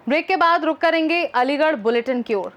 Break के बाद रुक करेंगे अलीगढ़ बुलेटिन की ओर।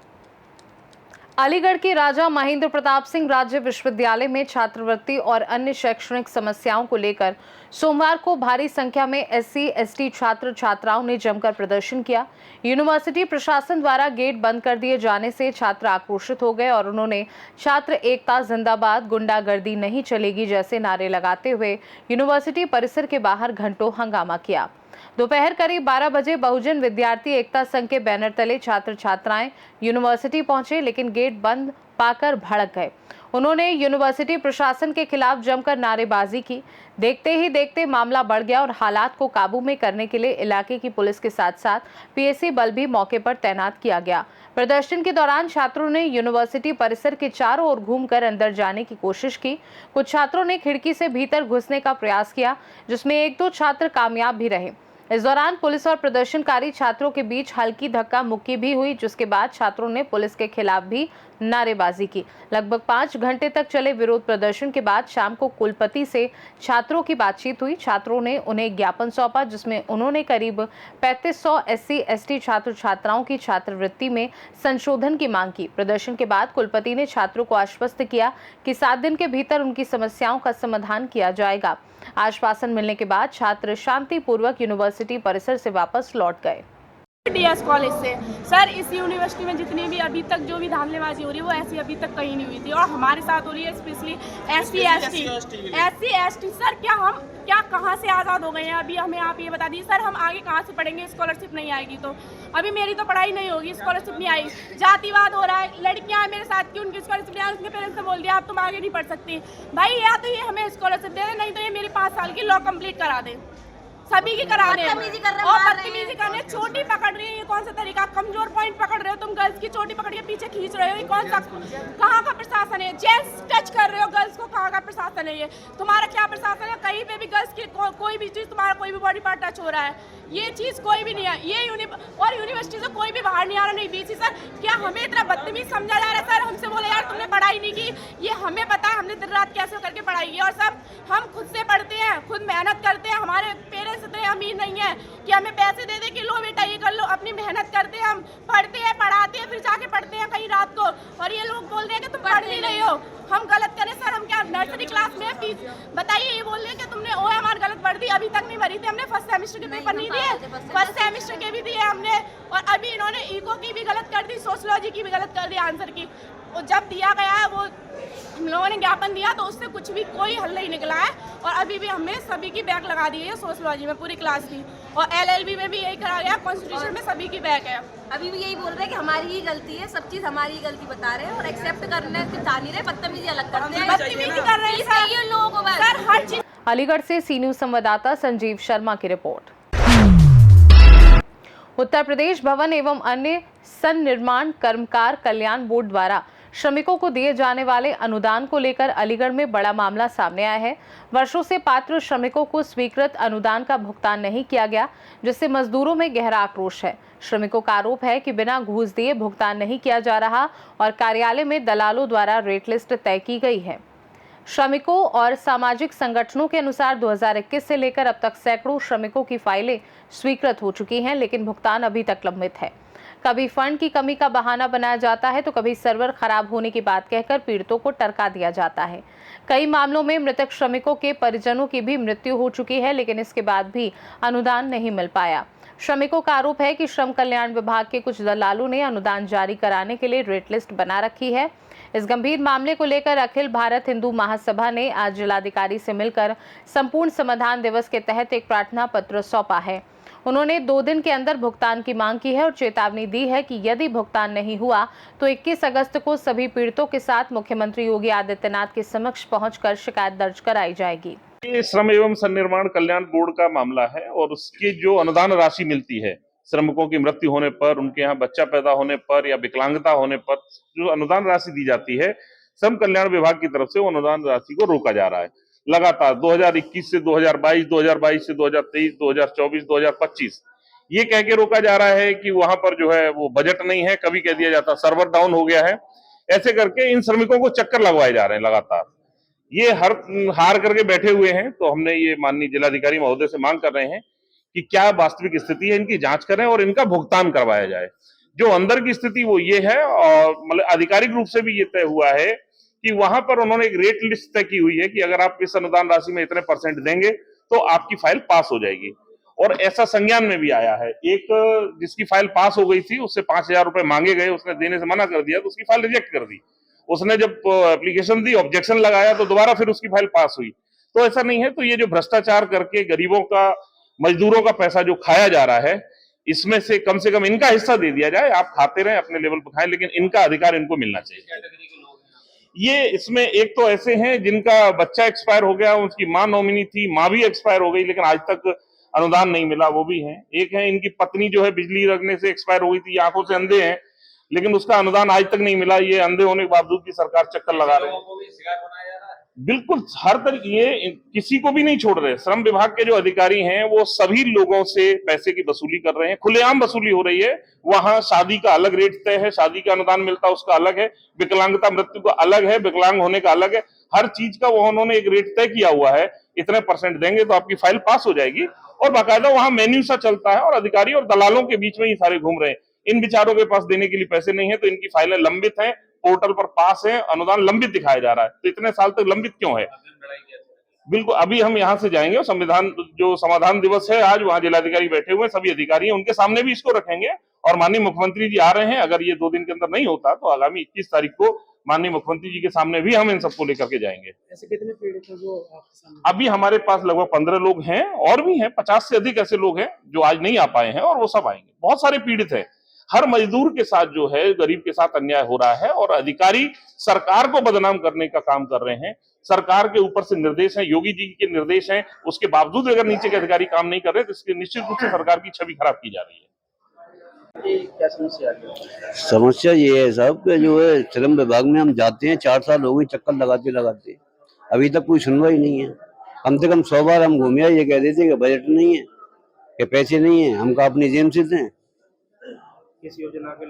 अलीगढ़ के राजा महेंद्र प्रताप सिंह राज्य विश्वविद्यालय में छात्रवृत्ति और अन्य शैक्षणिक समस्याओं को लेकर सोमवार को भारी संख्या में SC/ST छात्र छात्राओं ने जमकर प्रदर्शन किया। यूनिवर्सिटी प्रशासन द्वारा गेट बंद कर दिए जाने से छात्र आक्रोशित हो गए और उन्होंने छात्र एकता जिंदाबाद, गुंडागर्दी नहीं चलेगी जैसे नारे लगाते हुए यूनिवर्सिटी परिसर के बाहर घंटों हंगामा किया। दोपहर करीब 12 बजे बहुजन विद्यार्थी एकता संघ के बैनर तले छात्र छात्राएं यूनिवर्सिटी पहुंचे, लेकिन गेट बंद पाकर भड़क गए। उन्होंने यूनिवर्सिटी प्रशासन के खिलाफ जमकर नारेबाजी की। देखते ही देखते मामला बढ़ गया और हालात को काबू में करने के लिए इलाके की पुलिस के साथ साथ PSC बल भी मौके पर तैनात किया गया। प्रदर्शन के दौरान छात्रों ने यूनिवर्सिटी परिसर के चारों ओर घूमकर अंदर जाने की कोशिश की। कुछ छात्रों ने खिड़की से भीतर घुसने का प्रयास किया, जिसमें 1-2 छात्र कामयाब भी रहे। इस दौरान पुलिस और प्रदर्शनकारी छात्रों के बीच हल्की धक्का मुक्की भी हुई, जिसके बाद छात्रों ने पुलिस के खिलाफ भी नारेबाजी की। लगभग 5 घंटे तक चले विरोध प्रदर्शन के बाद शाम को कुलपति से छात्रों की बातचीत हुई। छात्रों ने उन्हें ज्ञापन सौंपा, जिसमें उन्होंने करीब 3500 SC/ST छात्र छात्राओं की छात्रवृत्ति में संशोधन की मांग की। प्रदर्शन के बाद कुलपति ने छात्रों को आश्वस्त किया कि 7 दिन के भीतर उनकी समस्याओं का समाधान किया जाएगा। आश्वासन मिलने के बाद छात्र शांतिपूर्वक यूनिवर्सिटी परिसर से वापस लौट गए। DS कॉलेज से सर, इस यूनिवर्सिटी में जितनी भी अभी तक जो भी धांधलेबाजी हो रही है वो ऐसी अभी तक कहीं नहीं हुई थी और हमारे साथ हो रही है, स्पेशली SC/ST सर। क्या कहाँ से आज़ाद हो गए हैं? अभी हमें आप ये बता दीजिए सर, हम आगे कहाँ से पढ़ेंगे? स्कॉलरशिप नहीं आएगी तो अभी मेरी तो पढ़ाई नहीं होगी, स्कॉलरशिप नहीं आई। जातिवाद हो रहा है, लड़कियां हैं मेरे साथ की, उनकी स्कॉलरशिप नहीं आई, उनके पेरेंट्स ने बोल दिया आप तुम आगे नहीं पढ़ सकती। भाई या तो ये हमें स्कॉलरशिप दे दे, नहीं तो ये मेरी 5 साल की लॉ कंप्लीट करा दे। सभी की करा रहे हैं और बदतमीजी करने, चोटी पकड़ रही है। ये कौन सा तरीका? कमजोर पॉइंट पकड़ रहे हो तुम, गर्ल्स की चोटी पकड़ के पीछे खींच रहे हो। ये कौन सा, कहाँ का प्रशासन है? जेंट्स टच कर रहे हो गर्ल्स को, कहाँ का प्रशासन है? ये तुम्हारा क्या प्रशासन है? कहीं पे भी गर्ल्स की कोई भी चीज, तुम्हारा कोई भी बॉडी पार्ट टच हो रहा है, ये चीज कोई भी नहीं है। ये यूनिवर्सिटी से कोई भी बाहर नहीं आ रहा, नहीं BC सर। क्या हमें इतना बदतमीज समझा जा रहा है सर? हमसे बोले यार तुमने पढ़ाई नहीं की, ये हमें पता है, हमने दिन रात कैसे करके पढ़ाई की। और सब हम खुद से पढ़ते हैं, खुद मेहनत करते हैं। हमारे पेरेंट्स इतने अमीर नहीं है कि हमें पैसे दे दे कि लो बेटा ये कर लो। अपनी मेहनत करते हैं, हम पढ़ते हैं, पढ़ाते हैं, फिर जाके पढ़ते हैं कहीं रात को, और ये लोग बोल रहे हैं कि तुम पढ़ नहीं रही हो। हम गलत करें सर? हम क्या नर्सरी क्लास में फीस बताइए? ये बोल रहे हैं कि तुमने OMR गलत पढ़ दी, अभी तक नहीं भरी थी। हमने फर्स्ट सेमेस्टर के पेपर नहीं दिए, फर्स्ट सेमेस्टर के भी दिए हमने, और अभी इन्होंने इको की भी गलत कर दी, सोशियोलॉजी की भी गलत कर दी आंसर की। और जब दिया गया है वो हम लोगों ने ज्ञापन दिया तो उससे कुछ भी कोई हल नहीं निकला है, और अभी भी हमें सभी की बैक लगा दी है सोशियोलॉजी में, पूरी क्लास की, और LLB में भी यही करा गया, कॉन्स्टिट्यूशन में सभी की बैक है। अभी भी यही बोल रहे हैं कि हमारी ही गलती है, सब चीज हमारी ही गलती बता रहे हैं और एक्सेप्ट करने के चाह नहीं रहे, बदतमीजी अलग करते हैं, बदतमीजी कर रहे हैं सर लोगों को सर, हर चीज। अलीगढ़ से सी न्यूज संवाददाता संजीव शर्मा की रिपोर्ट। उत्तर प्रदेश भवन एवं अन्य सन्निर्माण कर्मकार कल्याण बोर्ड द्वारा श्रमिकों को दिए जाने वाले अनुदान को लेकर अलीगढ़ में बड़ा मामला सामने आया है। वर्षों से पात्र श्रमिकों को स्वीकृत अनुदान का भुगतान नहीं किया गया, जिससे मजदूरों में गहरा आक्रोश है। श्रमिकों का आरोप है कि बिना घूस दिए भुगतान नहीं किया जा रहा और कार्यालय में दलालों द्वारा रेट लिस्ट तय की गई है। श्रमिकों और सामाजिक संगठनों के अनुसार 2021 से लेकर अब तक सैकड़ों श्रमिकों की फाइलें स्वीकृत हो चुकी हैं, लेकिन भुगतान अभी तक लंबित है। कभी फंड की कमी का बहाना बनाया जाता है तो कभी सर्वर खराब होने की बात कहकर पीड़ितों को टरका दिया जाता है। कई मामलों में मृतक श्रमिकों के परिजनों की भी मृत्यु हो चुकी है, लेकिन इसके बाद भी अनुदान नहीं मिल पाया। श्रमिकों का आरोप है कि श्रम कल्याण विभाग के कुछ दलालों ने अनुदान जारी कराने के लिए रेट लिस्ट बना रखी है। इस गंभीर मामले को लेकर अखिल भारत हिंदू महासभा ने आज जिलाधिकारी से मिलकर संपूर्ण समाधान दिवस के तहत एक प्रार्थना पत्र सौंपा है। उन्होंने 2 दिन के अंदर भुगतान की मांग की है और चेतावनी दी है कि यदि भुगतान नहीं हुआ तो 21 अगस्त को सभी पीड़ितों के साथ मुख्यमंत्री योगी आदित्यनाथ के समक्ष पहुंचकर शिकायत दर्ज कराई जाएगी। ये श्रम एवं सन्निर्माण कल्याण बोर्ड का मामला है और उसकी जो अनुदान राशि मिलती है श्रमिकों की मृत्यु होने पर, उनके यहाँ बच्चा पैदा होने पर या विकलांगता होने पर जो अनुदान राशि दी जाती है, श्रम कल्याण विभाग की तरफ से वो अनुदान राशि को रोका जा रहा है लगातार 2021 से 2022, 2022 से 2023, 2024, 2025 ये कह के रोका जा रहा है कि वहां पर जो है वो बजट नहीं है। कभी कह दिया जाता सर्वर डाउन हो गया है। ऐसे करके इन श्रमिकों को चक्कर लगवाए जा रहे हैं लगातार। ये हार करके बैठे हुए हैं। तो हमने ये माननीय जिलाधिकारी महोदय से मांग कर रहे हैं कि क्या वास्तविक स्थिति है, इनकी जांच करें और इनका भुगतान करवाया जाए। जो अंदर की स्थिति वो ये है, और मतलब आधिकारिक रूप से भी ये तय हुआ है कि वहां पर उन्होंने एक रेट लिस्ट तय की हुई है कि अगर आप इस अनुदान राशि में इतने % देंगे तो आपकी फाइल पास हो जाएगी। और ऐसा संज्ञान में भी आया है। एक जिसकी फाइल पास हो गई थी, उससे 5,000 रुपए मांगे गए, उसने देने से मना कर दिया तो उसकी फाइल रिजेक्ट कर दी। उसने जब एप्लीकेशन दी, ऑब्जेक्शन लगाया, तो दोबारा फिर उसकी फाइल पास हुई। तो ऐसा नहीं है। तो ये जो भ्रष्टाचार करके गरीबों का, मजदूरों का पैसा जो खाया जा रहा है, इसमें से कम इनका हिस्सा दे दिया जाए। आप खाते रहें, अपने लेवल पर खाएं, लेकिन इनका अधिकार इनको मिलना चाहिए। ये इसमें एक तो ऐसे हैं जिनका बच्चा एक्सपायर हो गया, उसकी मां नॉमिनी थी, मां भी एक्सपायर हो गई, लेकिन आज तक अनुदान नहीं मिला, वो भी हैं। एक है इनकी पत्नी जो है बिजली लगने से एक्सपायर हो गई थी, आंखों से अंधे हैं, लेकिन उसका अनुदान आज तक नहीं मिला। ये अंधे होने के बावजूद भी सरकार चक्कर लगा रहे हैं। बिल्कुल हर तरीके, ये किसी को भी नहीं छोड़ रहे। श्रम विभाग के जो अधिकारी हैं वो सभी लोगों से पैसे की वसूली कर रहे हैं, खुलेआम वसूली हो रही है। वहां शादी का अलग रेट तय है, शादी का अनुदान मिलता है उसका अलग है, विकलांगता मृत्यु का अलग है, विकलांग होने का अलग है। हर चीज का वो उन्होंने एक रेट तय किया हुआ है, इतने % देंगे तो आपकी फाइल पास हो जाएगी। और बाकायदा वहां मेन्यू सा चलता है, और अधिकारी और दलालों के बीच में ही सारे घूम रहे हैं। इन बेचारों के पास देने के लिए पैसे नहीं है, तो इनकी फाइलें लंबित हैं, पोर्टल पर पास है, अनुदान लंबित दिखाया जा रहा है। तो इतने साल तक लंबित क्यों है? बिल्कुल, अभी हम यहाँ से जाएंगे और संविधान जो समाधान दिवस है आज, वहां जिलाधिकारी बैठे हुए हैं, सभी अधिकारी हैं, उनके सामने भी इसको रखेंगे। और माननीय मुख्यमंत्री जी आ रहे हैं, अगर ये 2 दिन के अंदर नहीं होता तो आगामी 21 तारीख को माननीय मुख्यमंत्री जी के सामने भी हम इन सबको लेकर के जाएंगे। ऐसे कितने पीड़ित हैं जो आपके सामने? अभी हमारे पास लगभग 15 लोग हैं, और भी हैं 50 से अधिक ऐसे लोग हैं जो आज नहीं आ पाए हैं, और वो सब आएंगे। बहुत सारे पीड़ित हैं। हर मजदूर के साथ जो है, गरीब के साथ अन्याय हो रहा है, और अधिकारी सरकार को बदनाम करने का काम कर रहे हैं। सरकार के ऊपर से निर्देश हैं, योगी जी के निर्देश हैं, उसके बावजूद अगर नीचे के अधिकारी काम नहीं कर रहे तो इसके निश्चित रूप से सरकार की छवि खराब की जा रही है। क्या समस्या आ गई? समस्या ये है साहब कि जो है श्रम विभाग में हम जाते हैं, 4 साल हो गए चक्कर लगाते अभी तक कोई सुनवाई नहीं है। कम से कम 100 बार हम घूमे, ये कह देते कि बजट नहीं है, कि पैसे नहीं है, हमको अपनी जेब से दें। किस योजना के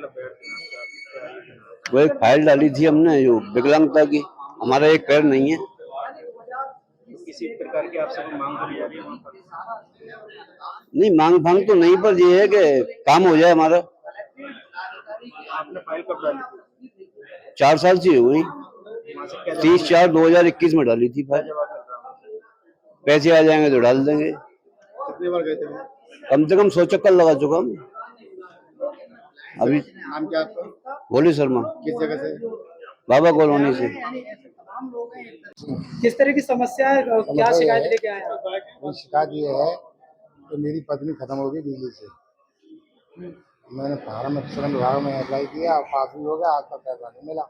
वो एक फाइल डाली थी हमने जो विकलांगता की, हमारा एक पैर नहीं है। किसी प्रकार की आपसे कोई मांग करी जा रही है वहाँ पर? नहीं, मांग फांग तो नहीं, पर ये है कि काम हो जाए हमारा। आपने फाइल कब डाली? 4 साल से हुई, 30/4/2021 में डाली थी फाइल। पैसे आ जाएंगे तो डाल देंगे। कितने बार गए थे? कम से कम 100 चक्कर लगा चुका हूँ अभी। नाम क्या आपका? भोले शर्मा, किस जगह से? बाबा कॉलोनी से। किस तरह की समस्या है, क्या शिकायत लेके आए हैं? शिकायत ये है कि मेरी पत्नी खत्म हो गई बिजली से। मैंने फार्म श्रम विभाग में अप्लाई किया, पास भी हो गया, आज तक पैसा नहीं मिला।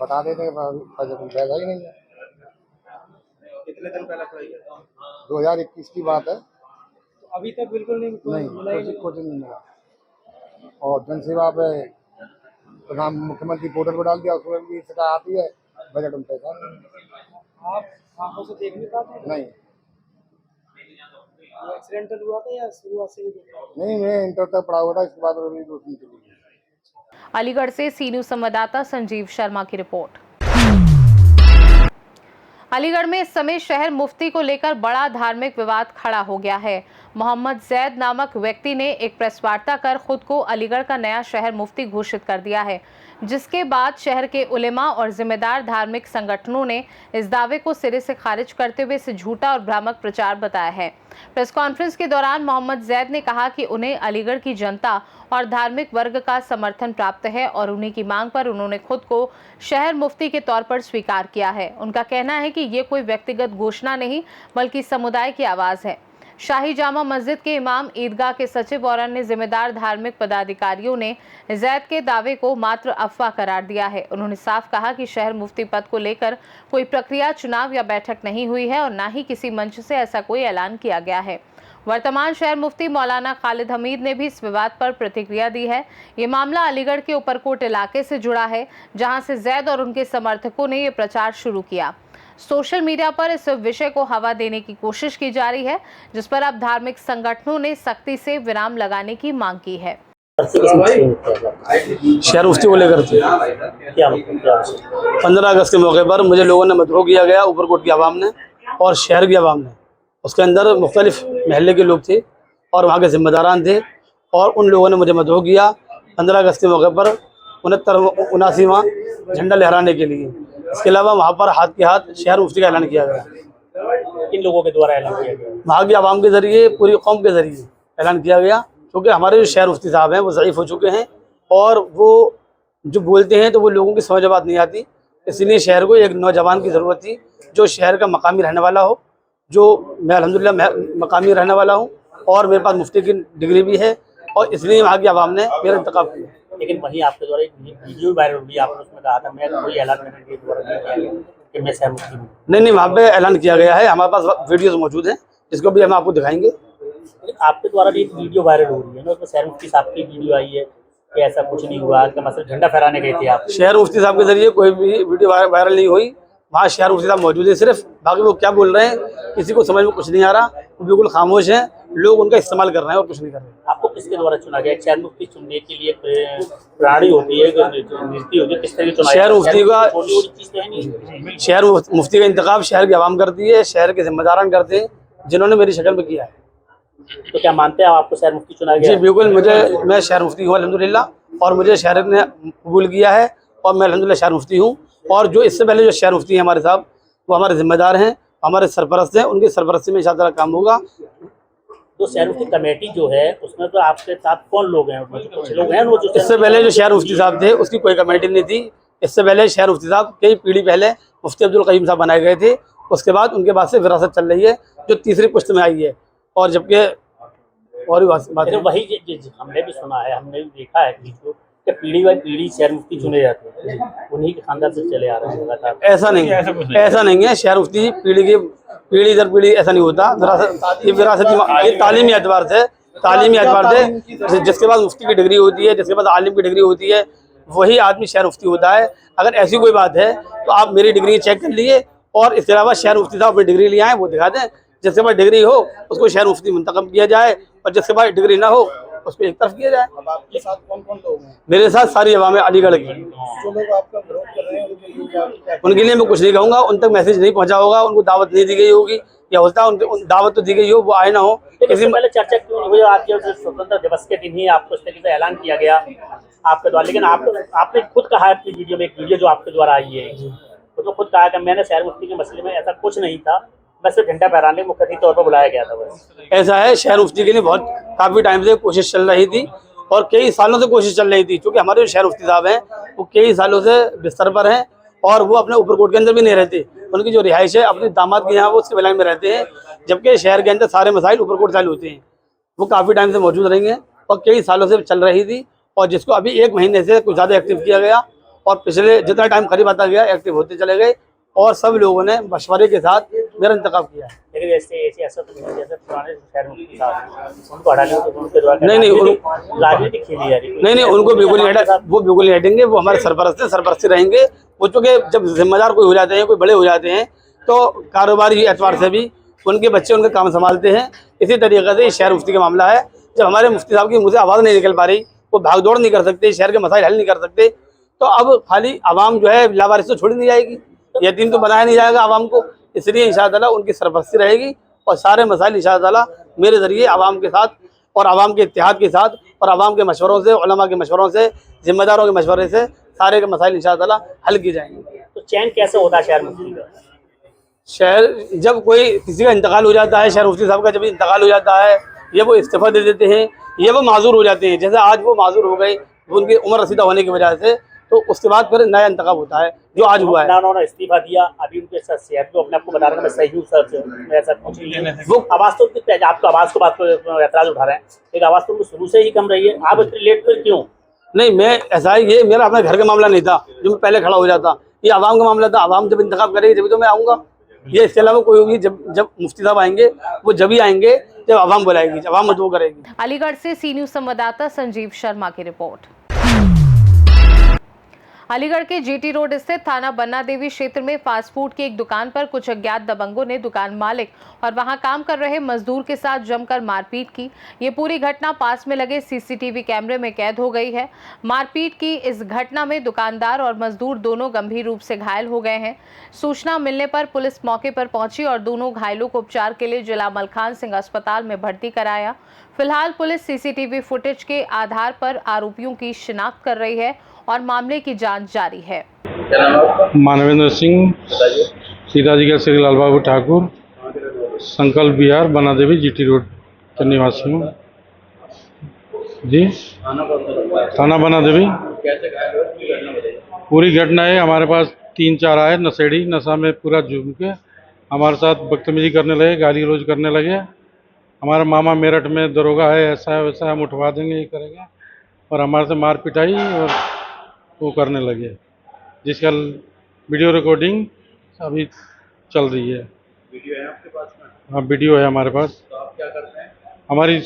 बता देते पैसा ही नहीं है। कितने दिन पहले अप्लाई किया? 2021 की बात है। तो अभी तक बिल्कुल नहीं कुछ नहीं मिला। और जनसेवा पे प्रधान मुख्यमंत्री पोर्टल पर डाल दिया, उसमें भी शिकायत आती है, बजट में पैसा नहीं। आप आंखों से देख नहीं पाते? नहीं, एक्सीडेंटल हुआ था या शुरुआत से? नहीं, मैं इंटर तक पढ़ा हुआ था, इसके बाद मेरी रोशनी चली गई। अलीगढ़ से सी न्यूज संवाददाता संजीव शर्मा की रिपोर्ट। अलीगढ़ में इस समय शहर मुफ्ती को लेकर बड़ा धार्मिक विवाद खड़ा हो गया है। मोहम्मद जैद नामक व्यक्ति ने एक प्रेस वार्ता कर खुद को अलीगढ़ का नया शहर मुफ्ती घोषित कर दिया है, जिसके बाद शहर के उलेमा और जिम्मेदार धार्मिक संगठनों ने इस दावे को सिरे से खारिज करते हुए इसे झूठा और भ्रामक प्रचार बताया है। प्रेस कॉन्फ्रेंस के दौरान मोहम्मद जैद ने कहा कि उन्हें अलीगढ़ की जनता और धार्मिक वर्ग का समर्थन प्राप्त है और उन्हीं की मांग पर उन्होंने खुद को शहर मुफ्ती के तौर पर स्वीकार किया है। उनका कहना है कि ये कोई व्यक्तिगत घोषणा नहीं बल्कि समुदाय की आवाज़ है। शाही जामा मस्जिद के इमाम, ईदगाह के सचिव और अन्य जिम्मेदार धार्मिक पदाधिकारियों ने जैद के दावे को मात्र अफवाह करार दिया है। उन्होंने साफ कहा कि शहर मुफ्ती पद को लेकर कोई प्रक्रिया, चुनाव या बैठक नहीं हुई है और न ही किसी मंच से ऐसा कोई ऐलान किया गया है। वर्तमान शहर मुफ्ती मौलाना खालिद हमीद ने भी इस विवाद पर प्रतिक्रिया दी है। ये मामला अलीगढ़ के ऊपरकोट इलाके से जुड़ा है, जहां से जैद और उनके समर्थकों ने ये प्रचार शुरू किया। सोशल मीडिया पर इस विषय को हवा देने की कोशिश की जा रही है, जिस पर अब धार्मिक संगठनों ने सख्ती से विराम लगाने की मांग की है। शहर मुफ्ती को लेकर थे। क्या मतलब क्या 15 अगस्त के मौके पर मुझे लोगों ने मदऊ किया गया, ऊपरकोट की आवाम ने और शहर की आवाम ने। उसके अंदर मुख्तलिफ महल्ले के लोग थे और वहाँ के जिम्मेदारान थे और उन लोगों ने मुझे मदऊ किया 15 अगस्त के मौके पर 79वां झंडा लहराने के लिए। इसके अलावा वहाँ पर हाथ के हाथ शहर मुफ्ती का ऐलान किया गया। किन लोगों के द्वारा ऐलान किया गया? वहाँ की आवाम के ज़रिए, पूरी कौम के ज़रिए ऐलान किया गया, क्योंकि हमारे जो शहर मुफ्ती साहब हैं वो ज़ईफ़ हो चुके हैं और वो जो बोलते हैं तो वो लोगों की समझ बात नहीं आती। इसलिए शहर को एक नौजवान की ज़रूरत थी जो शहर का मकामी रहने वाला हो, जो मैं अल्हम्दुलिल्लाह मकामी रहने वाला हूँ और मेरे पास मुफ्ती की डिग्री भी है और इसलिए वहाँ की आवाम ने मेरा इंतखाब किया। लेकिन वहीं आपके द्वारा एक वीडियो वायरल हुई, आपने उसमें कहा था मैं कोई ऐलान करने के द्वारा नहीं किया गया कि मैं शहर मुफ्ती हूँ। नहीं, वहाँ पे ऐलान किया गया है, हमारे पास वीडियोस मौजूद हैं जिसको भी हम आपको दिखाएंगे। आपके द्वारा भी एक वीडियो वायरल हो रही है ना, उसमें शहर मुफ्ती साहब की वीडियो आई है कि ऐसा कुछ नहीं हुआ, कि मतलब झंडा फहराने गए थे आप। शहर मुफ्ती साहब के जरिए कोई भी वीडियो वायरल नहीं हुई। वहाँ शहर मुफ्ती साहब मौजूद है सिर्फ, बाकी वो क्या बोल रहे हैं किसी को समझ में कुछ नहीं आ रहा, वो बिल्कुल खामोश हैं, लोग उनका इस्तेमाल कर रहे हैं और कुछ नहीं कर रहे। आपको किसके द्वारा चुना गया? शहर मुफ्ती चुनने के लिए प्रणाली होती है, नीति होती है, किस तरह की चुनाव? शहर मुफ्ती का चीज तो है नहीं। शहर मुफ्ती का इंतखाब शहर की आवाम करती है, शहर के जिम्मेदारान करते हैं जिन्होंने मेरी शक्ल में किया है। तो क्या मानते हैं आपको शहर मुफ्ती चुना गया? जी बिल्कुल, मैं शहर मुफ्ती हूँ अल्हम्दुलिल्लाह और मुझे शहर ने कबूल किया है और मैं अल्हम्दुलिल्लाह शहर मुफ्ती हूँ। और जो इससे पहले जो शहर मुफ्ती हैं हमारे साहब, वो हमारे जिम्मेदार हैं, हमारे सरपरस्त हैं, उनकी सरपरस्ती में इंशाअल्लाह काम होगा। तो शहर मुफ्ती कमेटी जो है उसमें तो आपके साथ कौन लोग हैं? कुछ लोग हैं वो जो इससे पहले जो शहर मुफ्ती साहब थे उसकी कोई कमेटी नहीं थी। इससे पहले शहर मुफ्ती साहब कई पीढ़ी पहले मुफ्ती अब्दुल कय्यूम साहब बनाए गए थे। उसके बाद उनके बाद से विरासत चल रही है जो तीसरी पुश्त में आई है। और जबकि और भी बात है, वही हमने भी सुना है, हमने भी देखा है कि पीढ़ी बाई पीढ़ी शहर मुफ्ती चुने जाते हैं, उन्हीं के खानदान से चले आ रहे हैं लगातार। ऐसा नहीं है। शहर मुफ्ती पीढ़ी दर पीढ़ी ऐसा नहीं होता। ये विरासती तालीमी एतबार से जिसके पास मुफ्ती की डिग्री होती है, जिसके पास आलिम की डिग्री होती है, वही आदमी शहर मुफ्ती होता है। अगर ऐसी कोई बात है तो आप मेरी डिग्री चेक कर लिए और इसके अलावा शहर मुफ्ती साहब अपनी डिग्री ले आए, वो दिखा दें। जिसके पास डिग्री हो उसको शहर मुफ्ती मुंतखब किया जाए और जिसके पास डिग्री ना हो उसको एक तरफ किया जाए। आपके साथ कौन कौन लोग हैं? मेरे साथ सारी अवाम अलीगढ़ की। जो लोग आपका विरोध कर रहे हैं उनके लिए मैं कुछ नहीं कहूँगा, उन तक मैसेज नहीं पहुँचा होगा, उनको दावत नहीं दी गई होगी, या होता है उन दावत तो दी गई हो, वो आए ना हो। किसी पहले चर्चा क्यों नहीं हुई? आज जब स्वतंत्रता दिवस के दिन ही आपको इस तरीके से ऐलान किया गया आपके द्वारा, लेकिन आपने खुद कहा कि वीडियो में, एक वीडियो जो आपके द्वारा आई है उसमें खुद कहा कि मैंने शहर मुफ्ती के मसले में ऐसा कुछ नहीं था, बस सिर्फ झंडा फहराने मुख्य तौर पर बुलाया गया था बस। ऐसा है, शहर मुफ्ती के लिए काफ़ी टाइम से कोशिश चल रही थी और कई सालों से कोशिश चल रही थी, क्योंकि हमारे जो शहर मुफ्ती साहब हैं वो कई सालों से बिस्तर पर हैं और वो अपने ऊपरकोट के अंदर भी नहीं रहते। उनकी जो रिहाइश है अपने दामाद के यहाँ वो उसके बलाइन में रहते हैं, जबकि शहर के अंदर सारे मसाइल ऊपरकोट चालू होते हैं। वो काफ़ी टाइम से मौजूद रहेंगे और कई सालों से चल रही थी और जिसको अभी 1 महीने से कुछ ज़्यादा एक्टिव किया गया और पिछले जितना टाइम करीब आता गया एक्टिव होते चले गए और सब लोगों ने मशवरे के साथ मेरा इंतखाब किया है। लेकिन ऐसा तो नहीं, जैसे पुराने शहर मुफ्ती साहब उनको हटाने को उनके द्वारा नहीं, राजनीति खेली जा रही। नहीं, उनको बिल्कुल नहीं हटा, वो बिल्कुल नहीं हटेंगे। वो हमारे सरपरस्ती रहेंगे। वो चूँकि जब जिम्मेदार कोई हो जाते हैं, कोई बड़े हो जाते हैं, तो कारोबारी एतबार से भी उनके बच्चे उनका काम संभालते हैं। इसी तरीके से शहर मुफ्ती का मामला है। जब हमारे मुफ्ती साहब की मुँह से आवाज़ नहीं निकल पा रही, वो भाग दौड़ नहीं कर सकते, शहर के मसाइल हल नहीं कर सकते, तो अब खाली आवाम जो है लावारिस तो छोड़ी नहीं जाएगी, यतीम तो बनाया नहीं जाएगा आवाम को। इसलिए इंशाअल्लाह उनकी सरपरस्ती रहेगी और सारे मसाइल इंशाअल्लाह मेरे ज़रिए आवाम के साथ और आवाम के इत्तेहाद के साथ और आवाम के मशवरों से, उलमा के मशवरों से, जिम्मेदारों के मशवरे से सारे के मसाइल इंशाअल्लाह हल किए जाएंगे। तो चैन कैसे होता है शहर मुफ्ती का? शहर जब कोई किसी का इंतकाल हो जाता है, शहर मुफ्ती साहब का जब इंतकाल हो जाता है, ये वो इस्तीफ़ा दे देते हैं, ये वो माजूर हो जाते हैं। जैसे आज वो माजूर हो गए उनकी उम्र रसीदा होने की वजह से, तो उसके बाद फिर नया इंतखाब होता है जो आज हुआ है। उन्होंने इस्तीफा दिया, अभी उनके साथ सेहत को अपने आपको बता रहा मैं सही हूँ सर, मैं ऐसा कुछ नहीं है। वो आवाज़ तो आपको आवाज़ को बात को एतराज़ उठा रहे हैं, एक आवाज़ तो शुरू से ही कम रही है, आप इतनी लेट फिर क्यों? नहीं, मैं ऐसा है, ये मेरा अपने घर का मामला नहीं था जो मैं पहले खड़ा हो जाता, ये आवाम का मामला था। आवाम जब इंतखाब करेगी तभी तो मैं आऊँगा। ये इसके अलावा कोई होगी जब मुफ्ती साहब आएंगे वो जब ही आएंगे जब आवाम बुलाएगी, जब आवाम मदऊ करेगी। अलीगढ़ से सी न्यूज़ संवाददाता संजीव शर्मा की रिपोर्ट। अलीगढ़ के जीटी रोड स्थित थाना बन्ना देवी क्षेत्र में फास्ट फूड की एक दुकान पर कुछ अज्ञात दबंगों ने दुकान मालिक और वहां काम कर रहे मजदूर के साथ जमकर मारपीट की। ये पूरी घटना पास में लगे सीसीटीवी कैमरे में कैद हो गई है। मारपीट की इस घटना में दुकानदार और मजदूर दोनों गंभीर रूप से घायल हो गए हैं। सूचना मिलने पर पुलिस मौके पर पहुंची और दोनों घायलों को उपचार के लिए जिला मलखान सिंह अस्पताल में भर्ती कराया। फिलहाल पुलिस सीसीटीवी फुटेज के आधार पर आरोपियों की शिनाख्त कर रही है और मामले की जांच जारी है। मानवेंद्र सिंह, सीताजी का श्री लाल बाबू ठाकुर, संकल्प बिहार, बन्ना देवी, जीटी रोड के निवासी हूँ जी। थाना बन्ना देवी। पूरी घटना है, हमारे पास 3-4 आए नशेड़ी, नशा में पूरा झूम के हमारे साथ बदतमीजी करने लगे, गाली गलौज करने लगे। हमारा मामा मेरठ में दरोगा है, ऐसा है वैसा, हम उठवा देंगे, ये करेंगे, और हमारे से मार पिटाई और वो करने लगे, जिसका वीडियो रिकॉर्डिंग अभी चल रही है। वीडियो है आपके पास में? हाँ, वीडियो है हमारे पास। तो आप क्या करते हैं? हमारी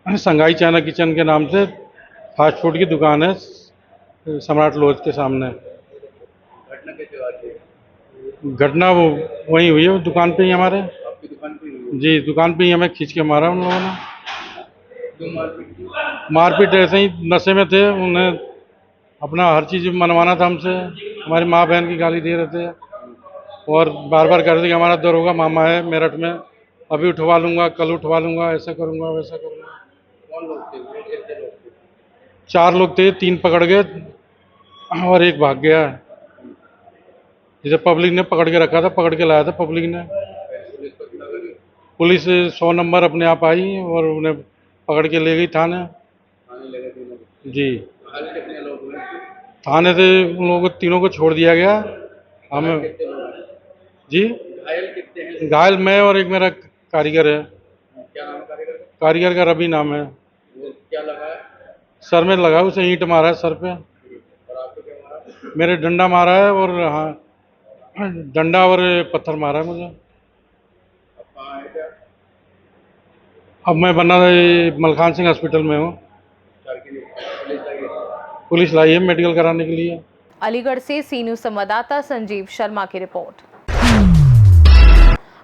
संगाई चाइना किचन के नाम से फास्ट फूड की दुकान है, सम्राट लॉज के सामने। घटना कैसे हुई है? घटना वो वहीं हुई है, वो दुकान पे ही हमारे। आपकी दुकान पे हुई है? जी, दुकान पे ही हमें खींच के मारा उन लोगों ने। क्यों मारपीट की? मारपीट ऐसे ही नशे में थे, उन्हें अपना हर चीज़ मनवाना था हमसे। हमारी माँ बहन की गाली दे रहे थे और बार बार कह रहे थे कि हमारा दरोगा मामा है मेरठ में, अभी उठवा लूँगा, कल उठवा लूँगा, ऐसा करूँगा वैसा करूँगा। कौन लोग थे? वो कितने लोग थे? 4 लोग थे, 3 पकड़ गए और 1 भाग गया। जिसे पब्लिक ने पकड़ के रखा था, पकड़ के लाया था पब्लिक ने। पुलिस को इतना करी? पुलिस 100 नंबर अपने आप आई और उन्हें पकड़ के ले गई थाने। थाने लगे थे लोग? जी, घायल कितने लोग हुए? थाने से उन लोगों को तीनों को छोड़ दिया गया। हमें कितने लोग हैं? जी, घायल कितने हैं? घायल मैं और एक मेरा कारीगर है। क्या नाम है कारीगर का? कारीगर का रवि नाम है। वो क्या लगा है? सर में लगा, उसे ईंट मारा है सर पे। और आपको क्या मारा? मेरे डंडा मारा है और हाँ, डंडा और पत्थर मारा है मुझे। अब कहाँ है क्या? अब मैं बन्ना मलखान सिंह हॉस्पिटल में हूँ। उपचार के लिए पुलिस आई है? पुलिस लाई है मेडिकल कराने के लिए। अलीगढ़ से सी न्यूज़ संवाददाता संजीव शर्मा की रिपोर्ट।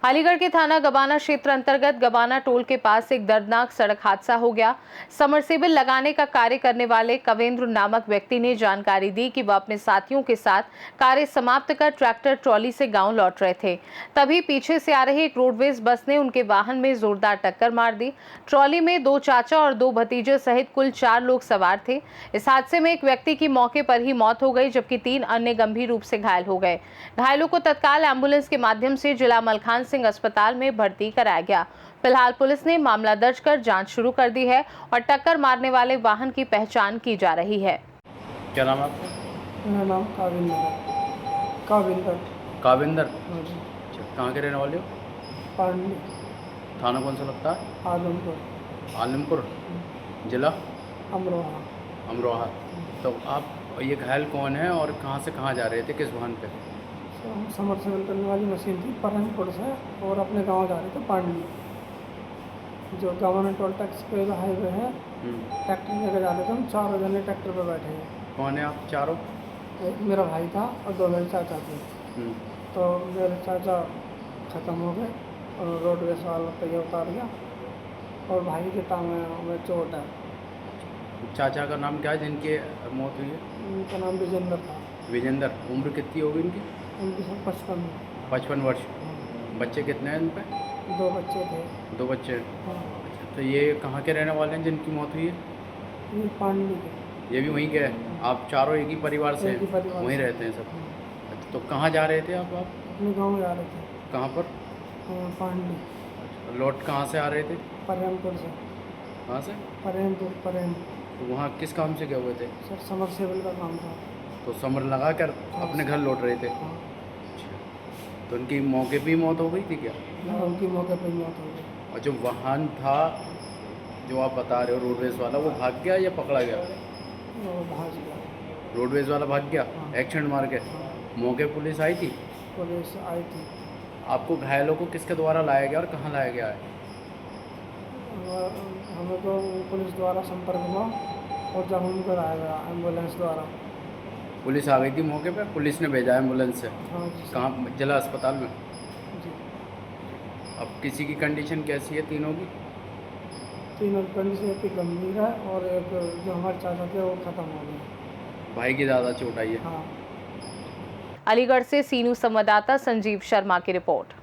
अलीगढ़ के थाना गबाना क्षेत्र अंतर्गत गबाना टोल के पास एक दर्दनाक सड़क हादसा हो गया। समरसेबल लगाने का कार्य करने वाले कवेंद्र नामक व्यक्ति ने जानकारी दी कि वह अपने साथियों के साथ कार्य समाप्त कर ट्रैक्टर ट्रॉली से गांव लौट रहे थे। तभी पीछे से आ रही एक रोडवेज बस ने उनके वाहन में जोरदार टक्कर मार दी। ट्रॉली में 2 चाचा और 2 भतीजे सहित कुल 4 लोग सवार थे। इस हादसे में एक व्यक्ति की मौके पर ही मौत हो गई, जबकि 3 अन्य गंभीर रूप से घायल हो गए। घायलों को तत्काल एम्बुलेंस के माध्यम से जिला मलखान सिंह अस्पताल में भर्ती कराया गया। फिलहाल पुलिस ने मामला दर्ज कर जांच शुरू कर दी है और टक्कर मारने वाले वाहन की पहचान की जा रही है। क्या नाम है आपका? मेरा नाम काविंदर। काविंदर? अच्छा, कहाँ के रहने वाले हो? पांडे, थाना कौन सा लगता है? आलमपुर, आलमपुर। जिला? अमरोहा। अमरोहा। तो आप ये घायल कौन है और कहाँ से कहाँ जा रहे थे, किस वाहन पे? समरसेबल करने वाली मशीन थी परहनपुर से, और अपने गांव जा रहे थे पांडली, जो गवर्नमेंट टोल टैक्स पे हाईवे है। ट्रैक्टर लेकर जा रहे थे हम, 4 जने ट्रैक्टर पे बैठे हैं। कौन है आप चारों? एक मेरा भाई था और 2 मेरे चाचा थे। तो मेरे चाचा ख़त्म हो गए और रोडवेज वाला पहिया उतार गया और भाई के टांगे में चोट है। चाचा का नाम क्या है जिनकी मौत हुई है? उनका नाम विजेंद्र था। विजेंद्र। उम्र कितनी होगी उनकी? उनकी सब 55 वर्ष। बच्चे कितने हैं उन पे? 2 बच्चे थे। 2 बच्चे हैं। अच्छा, तो ये कहाँ के रहने वाले हैं जिनकी मौत हुई है? ये पांडली के। ये भी वहीं के हैं? आप चारों एक ही परिवार से एक ही परिवार वहीं से। रहते हैं सब? अच्छा, तो कहाँ जा रहे थे आप? अपने गांव जा रहे थे। कहाँ पर? पांडली। अच्छा, लौट कहाँ से आ रहे थे? प्रेमपुर से। कहाँ से? प्रेम। तो वहाँ किस काम से गए हुए थे? सर समरसेबल का काम था। तो समर लगा कर अपने घर लौट रहे थे? हाँ। अच्छा, तो उनकी मौके पे ही मौत हो गई थी क्या? उनकी मौके पर मौत हो गई। और जो वाहन था जो आप बता रहे हो रोडवेज वाला, वो भाग गया या पकड़ा गया? वो भाग गया। रोडवेज वाला भाग गया एक्सीडेंट मार के? मौके पुलिस आई थी? पुलिस आई थी। आपको घायलों को किसके द्वारा लाया गया और कहाँ लाया गया है? हमें तो पुलिस द्वारा संपर्क हुआ और जब हमको लाया गया एम्बुलेंस द्वारा। पुलिस आ गई थी मौके पे, पुलिस ने भेजा एम्बुलेंस से। हाँ जी। कहाँ? जिला अस्पताल में। जी। अब किसी की कंडीशन कैसी है? तीनों की? तीनों कंडीशन एक की गंभीर है और एक जो हमारे चाचा थे वो खत्म हो गए। भाई की ज़्यादा चोट आई है। हाँ। अलीगढ़ से सीनू संवाददाता संजीव शर्मा की रिपोर्ट।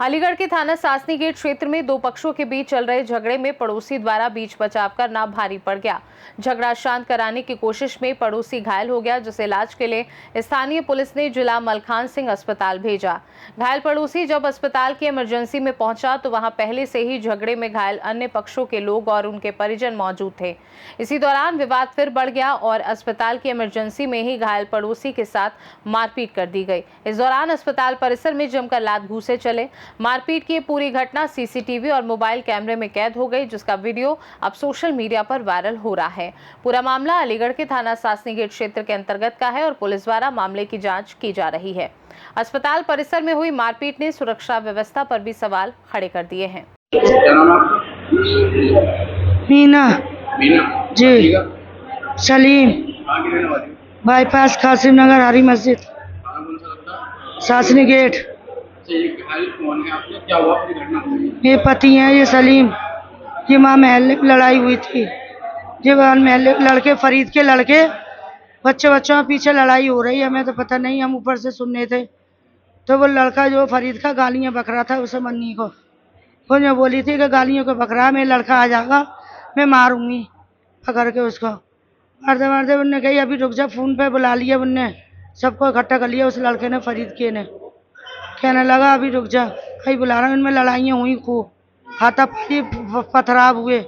अलीगढ़ के थाना सासनी गेट क्षेत्र में दो पक्षों के बीच चल रहे झगड़े में पड़ोसी द्वारा बीच बचाव करना भारी पड़ गया। झगड़ा शांत कराने की कोशिश में पड़ोसी घायल हो गया, जिसे इलाज के लिए स्थानीय पुलिस ने जिला मलखान सिंह अस्पताल भेजा। घायल पड़ोसी जब अस्पताल की इमरजेंसी में पहुंचा तो वहां पहले से ही झगड़े में घायल अन्य पक्षों के लोग और उनके परिजन मौजूद थे। इसी दौरान विवाद फिर बढ़ गया और अस्पताल की इमरजेंसी में ही घायल पड़ोसी के साथ मारपीट कर दी गई। इस दौरान अस्पताल परिसर में जमकर लात घूंसे चले। मारपीट की पूरी घटना सीसीटीवी और मोबाइल कैमरे में कैद हो गई, जिसका वीडियो अब सोशल मीडिया पर वायरल हो रहा है। पूरा मामला अलीगढ़ के थाना सासनी गेट क्षेत्र के अंतर्गत का है और पुलिस द्वारा मामले की जांच की जा रही है। अस्पताल परिसर में हुई मारपीट ने सुरक्षा व्यवस्था पर भी सवाल खड़े कर दिए हैं। क्या नाम है मीना मीना जी। सलीम कहाँ की रहने वाली? बाईपास कासिम नगर हरी मस्जिद कहाँ कौन सा लगता है? सासनी गेट। ये घायल कौन है आपने? क्या हुआ? पूरी घटना हुई? ये पति है ये सलीम। ये माँ महल्ले में लड़ाई हुई थी। ये महल्ले लड़के फरीद के लड़के बच्चों के पीछे लड़ाई हो रही है। हमें तो पता नहीं, हम ऊपर से सुनने थे। तो वो लड़का जो फरीद का गालियाँ बक रहा था उसे मन्नी को, वो जो बोली थी कि गालियों को बक रहा, मेरा लड़का आ जाएगा मैं मारूंगी पकड़ के उसको। मारते मारते उनने कही अभी रुक जा, फ़ोन पे बुला लिया उनने, सबको इकट्ठा कर लिया। उस लड़के ने फरीद के ने कहने लगा अभी रुक जा, कहीं बुला रहा हूँ। उनमें लड़ाइयाँ हुई खूब, हाथापाई पथराव हुए।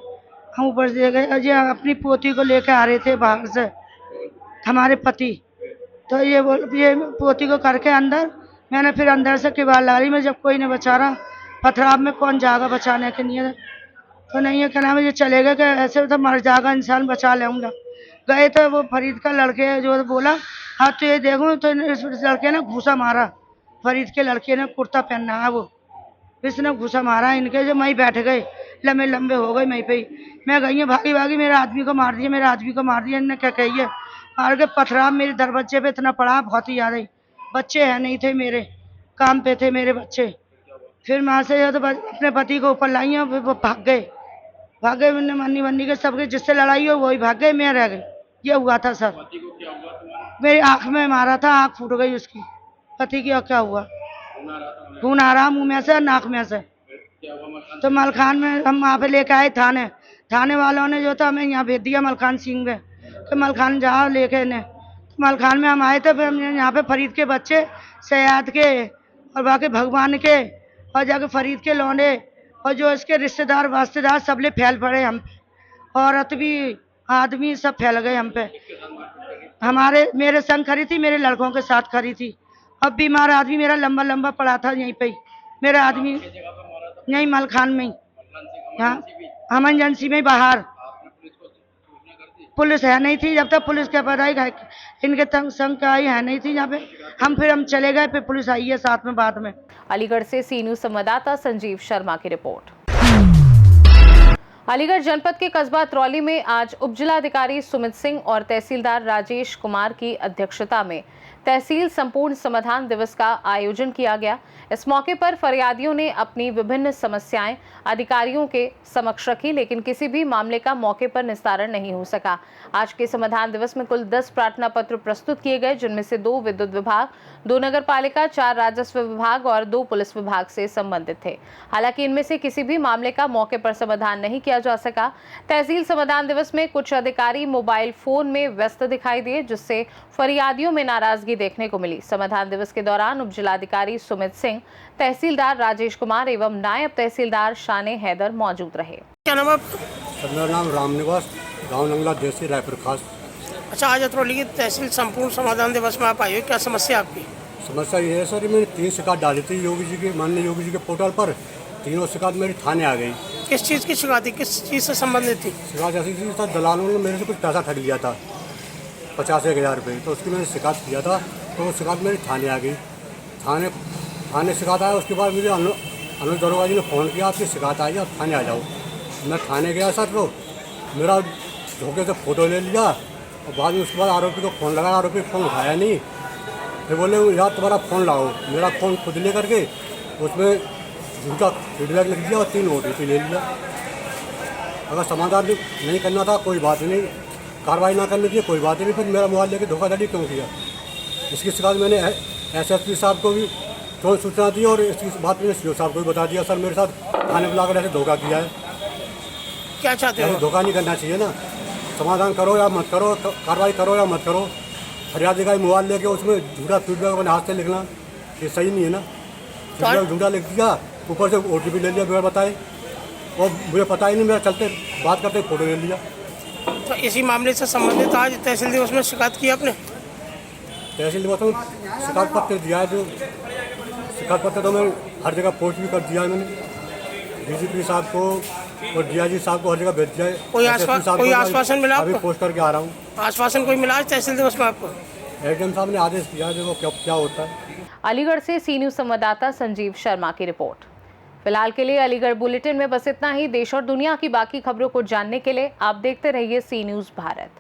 हम ऊपर से गए, अजय अपनी पोती को लेकर आ रहे थे बाहर से हमारे पति। तो ये पोती को करके अंदर, मैंने फिर अंदर से किवाड़ ला रही में, जब कोई नहीं बचा रहा, पथराव में कौन जाएगा बचाने के लिए? तो नहीं है क्या नाम है, ये चले गए कि ऐसे तो मर जाएगा इंसान, बचा लेऊंगा। गए तो वो फरीद का लड़के जो बोला हाँ तो ये देखो, तो इस लड़के ने घूसा मारा। फरीद के लड़के ने कुर्ता पहना है वो, इसने घूसा मारा इनके, जो मई बैठ गए लंबे लंबे हो गए मई पे ही। मैं गई है भागी भागी, मेरे आदमी को मार दिया, मेरे आदमी को मार दिया। इनने क्या कही है, मार के पथराव मेरे दरवाजे पे इतना पड़ा, बहुत ही याद आई। बच्चे हैं नहीं थे मेरे, काम पे थे मेरे बच्चे। फिर वहाँ से तो अपने पति को ऊपर लाई है, वो भाग गए उन्हें मन्नी वन्नी के सबके, जिससे लड़ाई हो वही भाग गए, मैं रह गई। ये हुआ था सर। मेरी आँख में मारा था, आँख फूट गई उसकी। पति की क्या हुआ, खून आ रहा मुँह में से, नाक में से। तो मलखान में हम वहाँ पे लेके आए थाने वालों ने जो था हमें यहाँ भेज दिया मलखान सिंह में, कि मलखान जाओ लेके ने। तो मलखान में हम आए थे, फिर हमने यहाँ पे फरीद के बच्चे, सयाद के और बाकी भगवान के और जाके फरीद के लौंडे और जो इसके रिश्तेदार वास्तेदार सबले फैल पड़े हम पे। औरत भी आदमी सब फैल गए हम पे। मेरे संग खड़ी थी, मेरे लड़कों के साथ खड़ी थी। अब बीमार आदमी मेरा लंबा लंबा पड़ा था यहीं पे ही, मेरा आदमी यहीं मलखान में ही, यहाँ हम एजेंसी में बाहर। पुलिस है नहीं थी, जब तक पुलिस के पता ही इनके संग का ही है नहीं थी यहाँ पे। हम चले गए, फिर पुलिस आई है साथ में बाद में। अलीगढ़ से सीनू संवाददाता संजीव शर्मा की रिपोर्ट। अलीगढ़ जनपद के कस्बा तरौली में आज उपजिलाधिकारी सुमित सिंह और तहसीलदार राजेश कुमार की अध्यक्षता में तहसील संपूर्ण समाधान दिवस का आयोजन किया गया। इस मौके पर फरियादियों ने अपनी विभिन्न समस्याएं अधिकारियों के समक्ष रखी, लेकिन किसी भी मामले का मौके पर निस्तारण नहीं हो सका। आज के समाधान दिवस में कुल 10 प्रार्थना पत्र प्रस्तुत किए गए, जिनमें से 2 विद्युत विभाग, 2 नगर पालिका, 4 राजस्व विभाग और 2 पुलिस विभाग से संबंधित थे। हालांकि इनमें से किसी भी मामले का मौके पर समाधान नहीं किया जा सका। तहसील समाधान दिवस में कुछ अधिकारी मोबाइल फोन में व्यस्त दिखाई दिए, जिससे फरियादियों में नाराजगी देखने को मिली। समाधान दिवस के दौरान उपजिलाधिकारी सुमित सिंह, तहसीलदार राजेश कुमार एवं नायब तहसीलदार शाने हैदर मौजूद रहे। क्या नाम है आपका? मेरा नाम रामनिवास, गाँव नंगला देसी, रायपुर खास। अच्छा, आज अतरौली की तहसील संपूर्ण समाधान दिवस में आप आए हो, क्या समस्या आपकी? समस्या ये है सर, मैंने 3 शिकायत डाली थी योगी जी के, माननीय योगी जी के पोर्टल पर। तीनों शिकायत मेरी थाने आ गई। किस चीज़ की शिकायत थी, किस चीज़ से संबंधित थी? शिकायत ऐसी थी सर, दलालों ने मेरे से कुछ पैसा ठग लिया था 50,000 रुपये, तो उसकी मैंने शिकायत किया था। तो वो शिकायत मेरी थाने आ गई। थाने शिकायत आया, उसके बाद मुझे अनुज दरोगा जी ने फ़ोन किया, आपकी शिकायत आई है, आप थाने आ जाओ। मैं थाने गया सर, तो मेरा धोखे से फ़ोटो ले लिया और बाद में उसके बाद आरोपी को फ़ोन लगाया, आरोपी फ़ोन उठाया नहीं। फिर बोले यार तुम्हारा फ़ोन लाओ, मेरा फ़ोन खुद ले करके उसमें झूठा फीडबैक लिख दिया और 3 OTP ले लिया। अगर समाधान नहीं करना था कोई बात नहीं, कार्रवाई ना करनी चाहिए कोई बात नहीं, फिर मेरा मोबाइल लेके धोखाधड़ी क्यों किया? इसकी शिकायत मैंने SSP साहब को भी तुरंत सूचना दी और इसकी बात मैंने CO साहब को भी बता दिया। सर मेरे साथ थाने बुलाकर ऐसे धोखा किया है। क्या चाहते हो? धोखा नहीं करना चाहिए ना, समाधान करो या मत करो, कार्रवाई करो या मत करो। फरियादी का मोबाइल लेके उसमें झूठा फीडबैक अपने हाथ से लिखना ये सही नहीं है ना। फीडबैक झूठा लिख दिया, ऊपर से OTP ले लिया बिना बताए, और मुझे पता ही नहीं, मेरा चलते बात करते फोटो ले लिया। तो इसी मामले से संबंधित आज तहसील दिवस में शिकायत की आपने? तहसील दिवस में शिकायत पत्र दिया है, जो शिकायत पत्र तो मैं हर जगह पोस्ट भी कर दिया है मैंने, DGP साहब को और DIG साहब को हर जगह भेज दिया है। कोई आश्वासन मिला अभी आपको? पोस्ट करके आ रहा हूँ। आश्वासन कोई मिला आज तहसील दिवस में आपको? ADM साहब ने आदेश किया है, देखो क्या होता है। अलीगढ़ से सी न्यूज़ संवाददाता संजीव शर्मा की रिपोर्ट। फिलहाल के लिए अलीगढ़ बुलेटिन में बस इतना ही। देश और दुनिया की बाकी खबरों को जानने के लिए आप देखते रहिए सी न्यूज़ भारत।